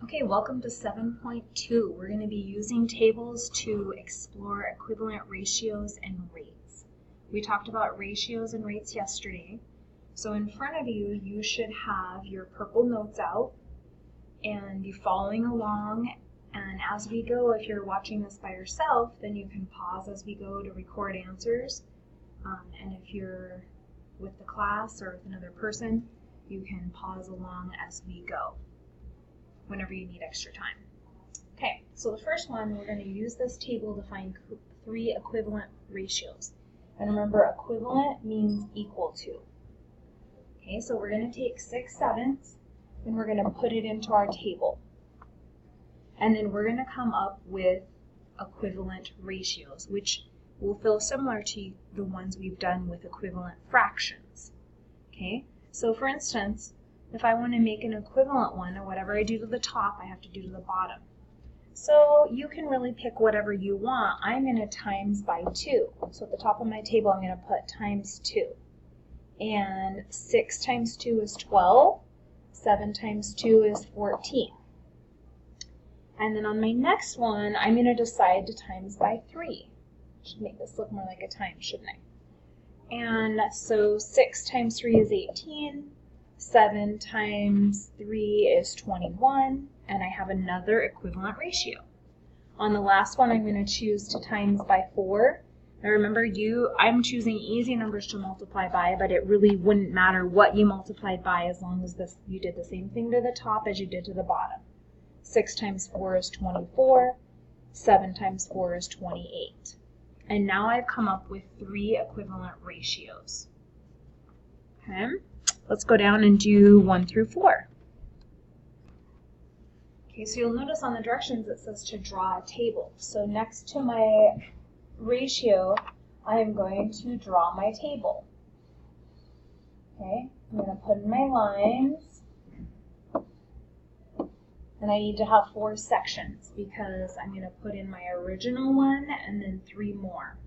Okay, welcome to 7.2. We're going to be using tables to explore equivalent ratios and rates. We talked about ratios and rates yesterday. So in front of you, you should have your purple notes out and you following along. And as we go, if you're watching this by yourself, then you can pause as we go to record answers. And if you're with the class or with another person, you can pause along as we go, whenever you need extra time. Okay, so the first one, we're going to use this table to find three equivalent ratios. And remember, equivalent means equal to. Okay, so we're going to take 6/7 and we're going to put it into our table. And then we're going to come up with equivalent ratios, which will feel similar to the ones we've done with equivalent fractions. Okay, so for instance, if I want to make an equivalent one, or whatever I do to the top, I have to do to the bottom. So you can really pick whatever you want. I'm going to times by 2. So at the top of my table, I'm going to put times 2. And 6 times 2 is 12. 7 times 2 is 14. And then on my next one, I'm going to decide to times by 3. Should make this look more like a time, shouldn't I? And so 6 times 3 is 18. 7 times 3 is 21, and I have another equivalent ratio. On the last one, I'm going to choose to times by 4. Now remember, I'm choosing easy numbers to multiply by, but it really wouldn't matter what you multiplied by as long as you did the same thing to the top as you did to the bottom. 6 times 4 is 24. 7 times 4 is 28. And now I've come up with three equivalent ratios. Okay. Let's go down and do 1 through 4. Okay, so you'll notice on the directions it says to draw a table. So next to my ratio, I am going to draw my table. Okay, I'm going to put in my lines. And I need to have 4 sections because I'm going to put in my original one and then 3 more.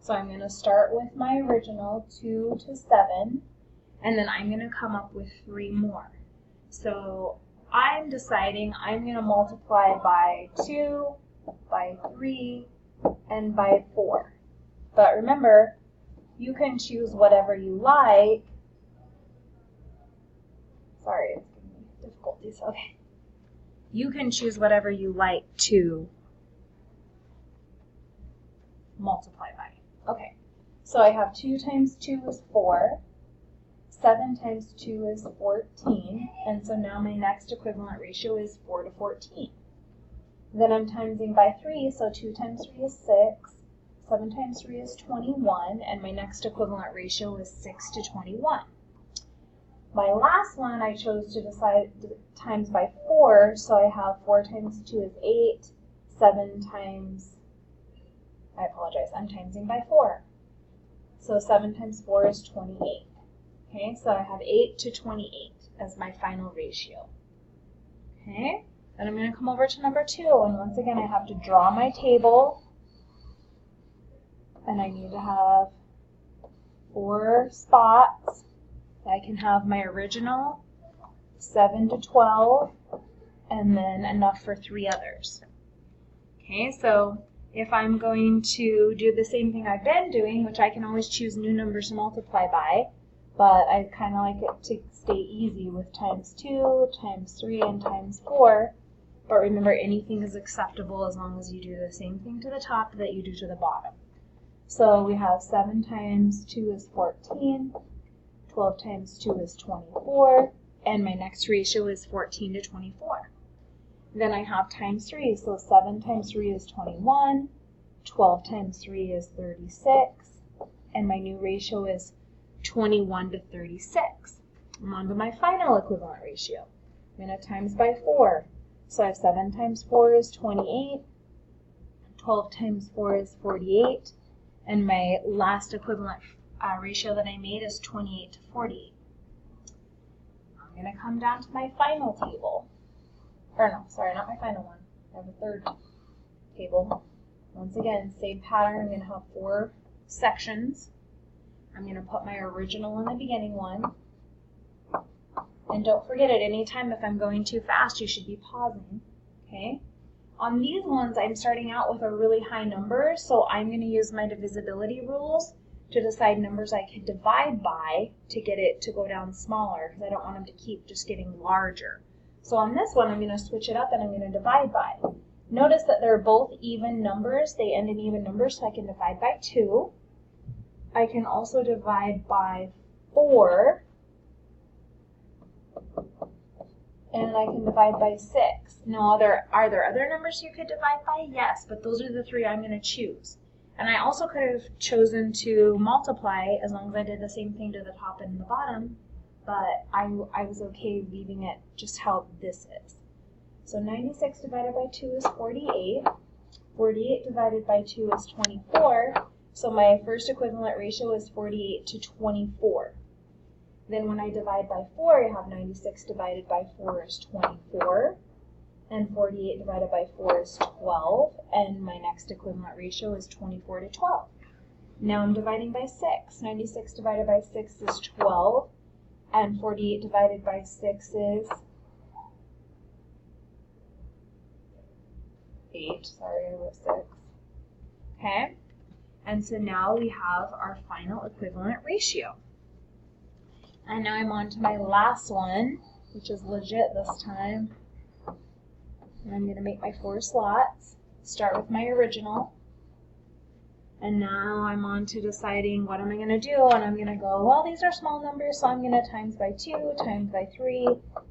So I'm going to start with my original 2 to 7. And then I'm going to come up with 3 more. So I'm deciding I'm going to multiply by 2, by 3, and by 4. But remember, you can choose whatever you like. Sorry, it's giving me difficulties. Okay. You can choose whatever you like to multiply by. Okay. So I have 2 times 2 is 4. 7 times 2 is 14, and so now my next equivalent ratio is 4 to 14. Then I'm timesing by 3, so 2 times 3 is 6, 7 times 3 is 21, and my next equivalent ratio is 6 to 21. My last one I chose to decide times by 4, so I have 4 times 2 is 8, 7 times, I apologize, I'm timesing by 4. So 7 times 4 is 28. Okay, so I have 8 to 28 as my final ratio. Okay, then I'm going to come over to number 2, and once again I have to draw my table, and I need to have 4 spots. I can have my original, 7 to 12, and then enough for 3 others. Okay, so if I'm going to do the same thing I've been doing, which I can always choose new numbers to multiply by, but I kind of like it to stay easy with times 2, times 3, and times 4. But remember, anything is acceptable as long as you do the same thing to the top that you do to the bottom. So we have 7 times 2 is 14, 12 times 2 is 24, and my next ratio is 14 to 24. Then I have times 3, so 7 times 3 is 21, 12 times 3 is 36, and my new ratio is 21 to 36. I'm on to my final equivalent ratio. I'm going to times by 4. So I have 7 times 4 is 28, 12 times 4 is 48, and my last equivalent ratio that I made is 28 to 48. I'm going to come down to my final table. Or no, sorry, not my final one. I have a third table. Once again, same pattern. I'm going to have 4 sections. I'm going to put my original in the beginning one, And don't forget, at any time if I'm going too fast, you should be pausing, okay? On these ones, I'm starting out with a really high number, so I'm going to use my divisibility rules to decide numbers I could divide by to get it to go down smaller, because I don't want them to keep just getting larger. So on this one, I'm going to switch it up and I'm going to divide by. Notice that they're both even numbers. They end in even numbers, so I can divide by 2. I can also divide by 4. And I can divide by 6. Now, are there other numbers you could divide by? Yes, but those are the 3 I'm going to choose. And I also could have chosen to multiply as long as I did the same thing to the top and the bottom, but I was okay leaving it just how this is. So 96 divided by 2 is 48. 48 divided by 2 is 24. So my first equivalent ratio is 48 to 24. Then when I divide by 4, I have 96 divided by 4 is 24. And 48 divided by 4 is 12. And my next equivalent ratio is 24 to 12. Now I'm dividing by 6. 96 divided by 6 is 12. And 48 divided by 6 is 8. Sorry, I wrote 6. Okay? And so now we have our final equivalent ratio. And now I'm on to my last one, which is legit this time. And I'm going to make my 4 slots, start with my original. And now I'm on to deciding what am I going to do. And I'm going to go, well, these are small numbers, so I'm going to times by 2, times by 3,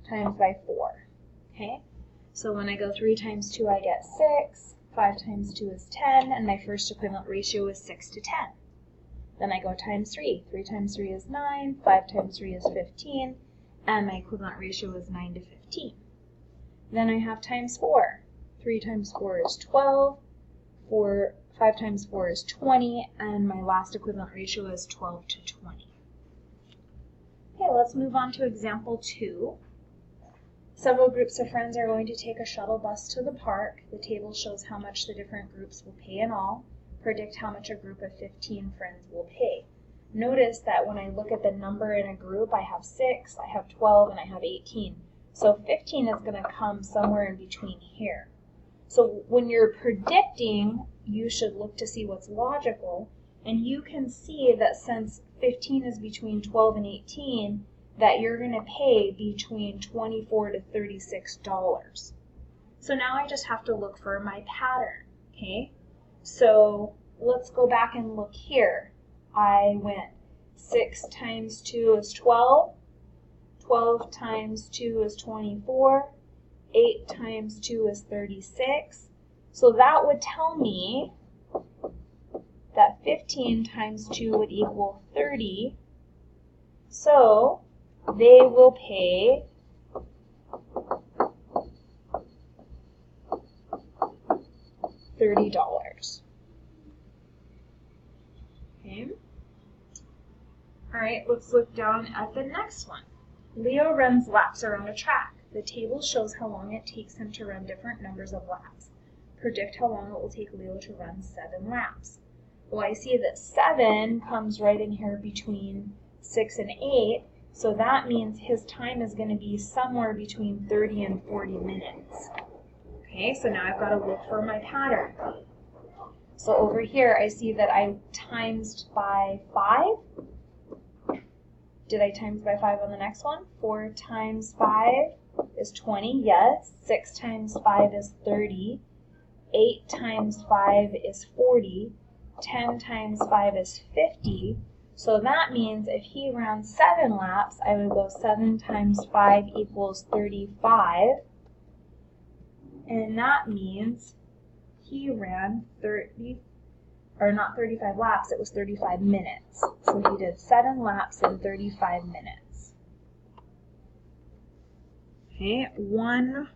times by 4. Okay? So when I go 3 times 2, I get 6. 5 times 2 is 10. And my first equivalent ratio is 6 to 10. Then I go times 3. 3 times 3 is 9. 5 times 3 is 15. And my equivalent ratio is 9 to 15. Then I have times 4. 3 times 4 is 12. 5 times 4 is 20. And my last equivalent ratio is 12 to 20. Okay, let's move on to example 2. Several groups of friends are going to take a shuttle bus to the park. The table shows how much the different groups will pay in all. Predict how much a group of 15 friends will pay. Notice that when I look at the number in a group, I have 6, I have 12, and I have 18. So 15 is going to come somewhere in between here. So when you're predicting, you should look to see what's logical. And you can see that since 15 is between 12 and 18, that you're going to pay between $24 to $36. So now I just have to look for my pattern, okay? So let's go back and look here. I went 6 times 2 is 12. 12 times 2 is 24. 8 times 2 is 36. So that would tell me that 15 times 2 would equal 30. So they will pay $30. Okay. All right, let's look down at the next one. Leo runs laps around a track. The table shows how long it takes him to run different numbers of laps. Predict how long it will take Leo to run 7 laps. Well, I see that 7 comes right in here between 6 and 8, so that means his time is going to be somewhere between 30 and 40 minutes. Okay, so now I've got to look for my pattern. So over here, I see that I times by 5. Did I times by 5 on the next one? 4 times 5 is 20, yes. 6 times 5 is 30. 8 times 5 is 40. 10 times 5 is 50. So that means if he ran 7 laps, I would go 7 times 5 equals 35. And that means he ran 35 laps, it was 35 minutes. So he did 7 laps in 35 minutes. Okay, 1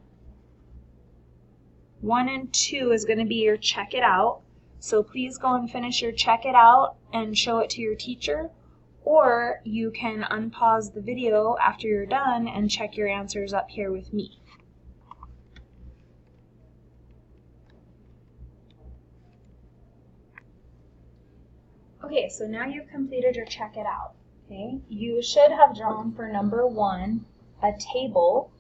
and 2 is going to be your check it out. So please go and finish your check it out and show it to your teacher, or you can unpause the video after you're done and check your answers up here with me. Okay, so now you've completed your check it out. Okay, you should have drawn for number 1 a table,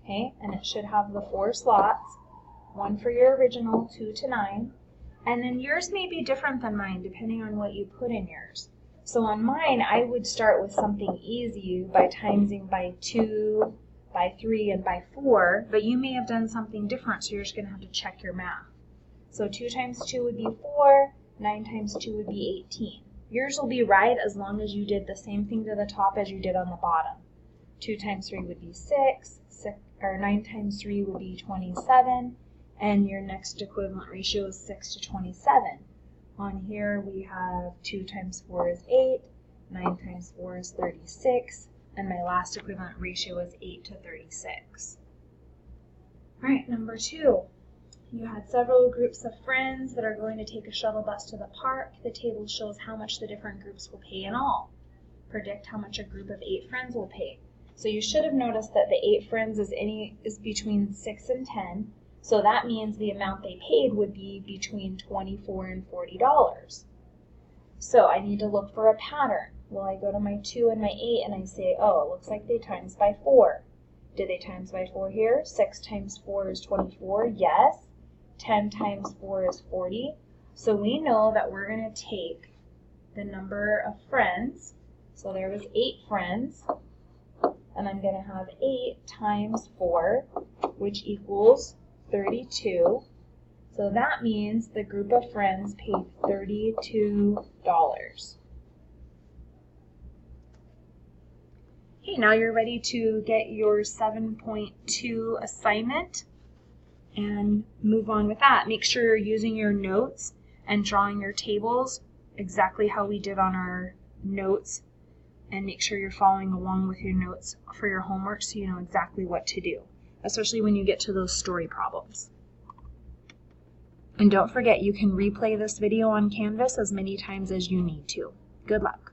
okay, and it should have the 4 slots, 1 for your original, 2 to 9, and then yours may be different than mine depending on what you put in yours. So on mine, I would start with something easy by timesing by 2, by 3, and by 4, but you may have done something different, so you're just going to have to check your math. So 2 times 2 would be 4, 9 times 2 would be 18. Yours will be right as long as you did the same thing to the top as you did on the bottom. 2 times 3 would be 6, 9 times 3 would be 27, and your next equivalent ratio is 6 to 27. On here we have 2 times 4 is 8, 9 times 4 is 36, and my last equivalent ratio is 8 to 36. All right, number 2. You had several groups of friends that are going to take a shuttle bus to the park. The table shows how much the different groups will pay in all. Predict how much a group of 8 friends will pay. So you should have noticed that the 8 friends is between 6 and 10. So that means the amount they paid would be between $24 and $40. So I need to look for a pattern. Well, I go to my 2 and my 8 and I say, oh, it looks like they times by 4. Did they times by 4 here? 6 times 4 is 24. Yes. 10 times 4 is 40. So we know that we're going to take the number of friends. So there was 8 friends. And I'm going to have 8 times 4, which equals 32. So that means the group of friends paid $32. Okay, now you're ready to get your 7.2 assignment and move on with that. Make sure you're using your notes and drawing your tables exactly how we did on our notes, and make sure you're following along with your notes for your homework so you know exactly what to do, especially when you get to those story problems. And don't forget, you can replay this video on Canvas as many times as you need to. Good luck.